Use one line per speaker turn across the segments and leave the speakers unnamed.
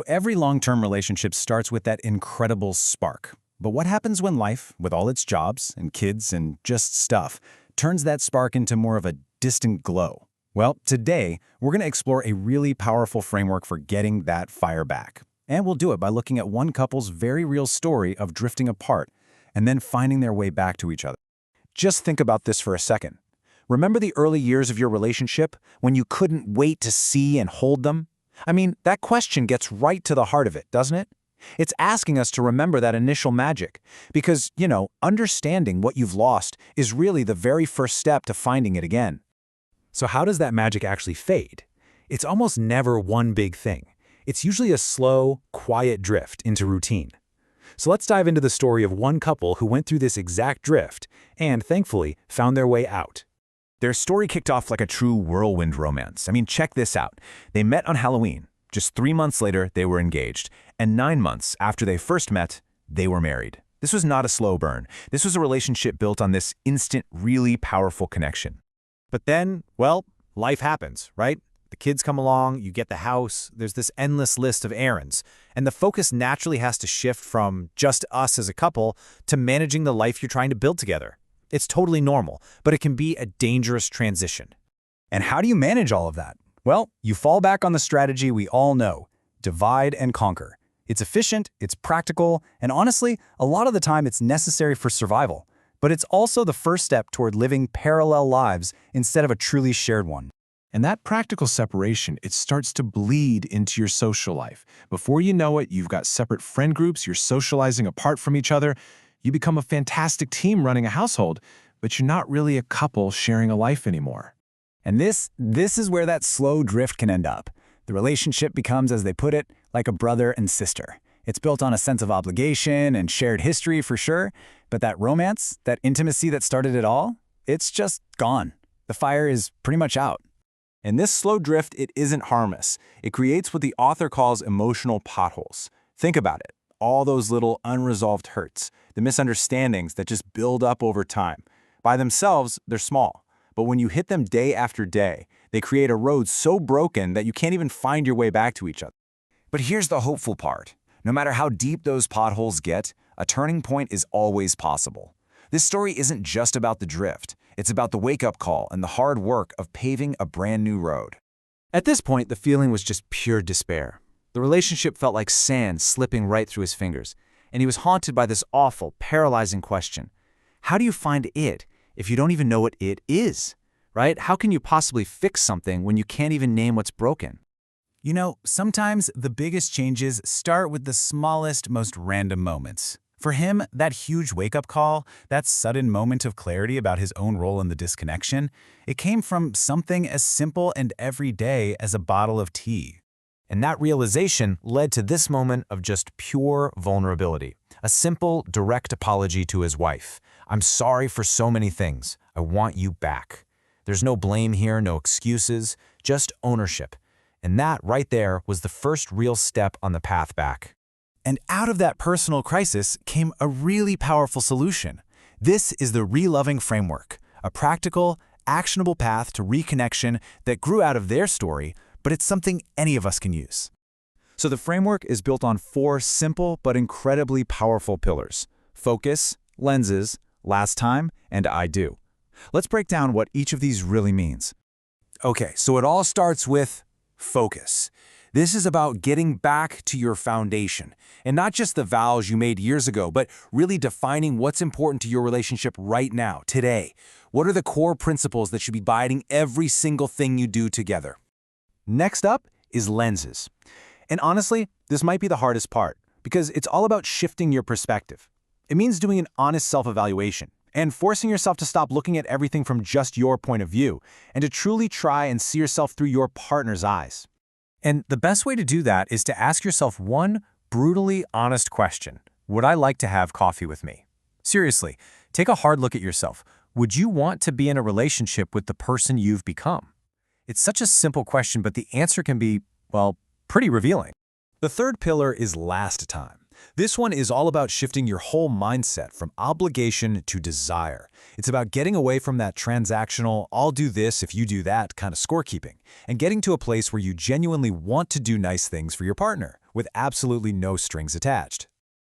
Every long-term relationship starts with that incredible spark. But what happens when life, with all its jobs and kids and just stuff, turns that spark into more of a distant glow? Well, today, we're going to explore a really powerful framework for getting that fire back. And we'll do it by looking at one couple's very real story of drifting apart and then finding their way back to each other. Just think about this for a second. Remember the early years of your relationship when you couldn't wait to see and hold them? I mean, that question gets right to the heart of it, doesn't it? It's asking us to remember that initial magic because, understanding what you've lost is really the very first step to finding it again. So how does that magic actually fade? It's almost never one big thing. It's usually a slow, quiet drift into routine. So let's dive into the story of one couple who went through this exact drift and, thankfully, found their way out. Their story kicked off like a true whirlwind romance. I mean, check this out. They met on Halloween. Just 3 months later, they were engaged. And 9 months after they first met, they were married. This was not a slow burn. This was a relationship built on this instant, really powerful connection. But then, well, life happens, right? The kids come along, you get the house, there's this endless list of errands. And the focus naturally has to shift from just us as a couple to managing the life you're trying to build together. It's totally normal, but it can be a dangerous transition. And how do you manage all of that? Well, you fall back on the strategy we all know: divide and conquer. It's efficient, it's practical, and honestly, a lot of the time it's necessary for survival. But it's also the first step toward living parallel lives instead of a truly shared one.
And that practical separation, it starts to bleed into your social life. Before you know it, you've got separate friend groups, you're socializing apart from each other. You become a fantastic team running a household, but you're not really a couple sharing a life anymore.
And this is where that slow drift can end up. The relationship becomes, as they put it, like a brother and sister. It's built on a sense of obligation and shared history for sure, but that romance, that intimacy that started it all, it's just gone. The fire is pretty much out.
And this slow drift, it isn't harmless. It creates what the author calls emotional potholes. Think about it. All those little unresolved hurts, the misunderstandings that just build up over time. By themselves, they're small. But when you hit them day after day, they create a road so broken that you can't even find your way back to each other.
But here's the hopeful part. No matter how deep those potholes get, a turning point is always possible. This story isn't just about the drift. It's about the wake-up call and the hard work of paving a brand new road.
At this point, the feeling was just pure despair. The relationship felt like sand slipping right through his fingers, and he was haunted by this awful, paralyzing question. How do you find it if you don't even know what it is, right? How can you possibly fix something when you can't even name what's broken?
Sometimes the biggest changes start with the smallest, most random moments. For him, that huge wake-up call, that sudden moment of clarity about his own role in the disconnection, it came from something as simple and everyday as a bottle of tea.
And that realization led to this moment of just pure vulnerability. A simple, direct apology to his wife. I'm sorry for so many things. I want you back. There's no blame here, no excuses, just ownership. And that right there was the first real step on the path back.
And out of that personal crisis came a really powerful solution. This is the ReLoving framework, a practical, actionable path to reconnection that grew out of their story, but it's something any of us can use. So the framework is built on 4 simple but incredibly powerful pillars: focus, lenses, last time, and I do. Let's break down what each of these really means. Okay, so it all starts with focus. This is about getting back to your foundation, and not just the vows you made years ago, but really defining what's important to your relationship right now, today. What are the core principles that should be guiding every single thing you do together? Next up is lenses. And honestly, this might be the hardest part, because it's all about shifting your perspective. It means doing an honest self-evaluation and forcing yourself to stop looking at everything from just your point of view and to truly try and see yourself through your partner's eyes. And the best way to do that is to ask yourself one brutally honest question. Would I like to have coffee with me? Seriously, take a hard look at yourself. Would you want to be in a relationship with the person you've become? It's such a simple question, but the answer can be, well, pretty revealing. The third pillar is last time. This one is all about shifting your whole mindset from obligation to desire. It's about getting away from that transactional, I'll do this if you do that kind of scorekeeping, and getting to a place where you genuinely want to do nice things for your partner, with absolutely no strings attached.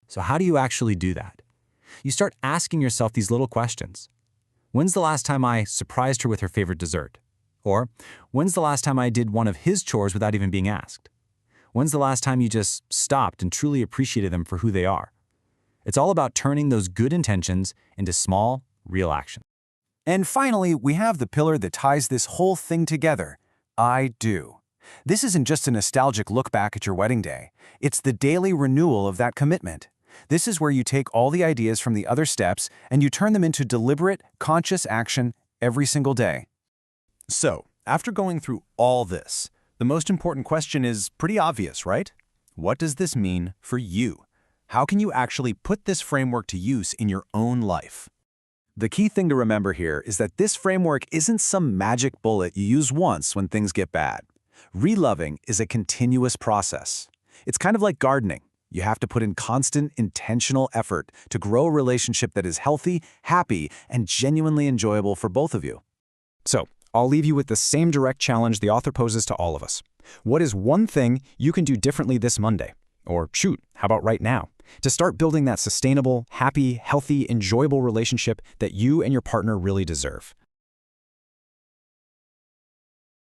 So how do you actually do that? You start asking yourself these little questions. When's the last time I surprised her with her favorite dessert? Or, when's the last time I did one of his chores without even being asked? When's the last time you just stopped and truly appreciated them for who they are? It's all about turning those good intentions into small, real action.
And finally, we have the pillar that ties this whole thing together, I do. This isn't just a nostalgic look back at your wedding day. It's the daily renewal of that commitment. This is where you take all the ideas from the other steps and you turn them into deliberate, conscious action every single day. So, after going through all this, the most important question is pretty obvious, right? What does this mean for you? How can you actually put this framework to use in your own life? The key thing to remember here is that this framework isn't some magic bullet you use once when things get bad. ReLoving is a continuous process. It's kind of like gardening. You have to put in constant, intentional effort to grow a relationship that is healthy, happy, and genuinely enjoyable for both of you. So, I'll leave you with the same direct challenge the author poses to all of us. What is one thing you can do differently this Monday? Or shoot, how about right now? To start building that sustainable, happy, healthy, enjoyable relationship that you and your partner really deserve.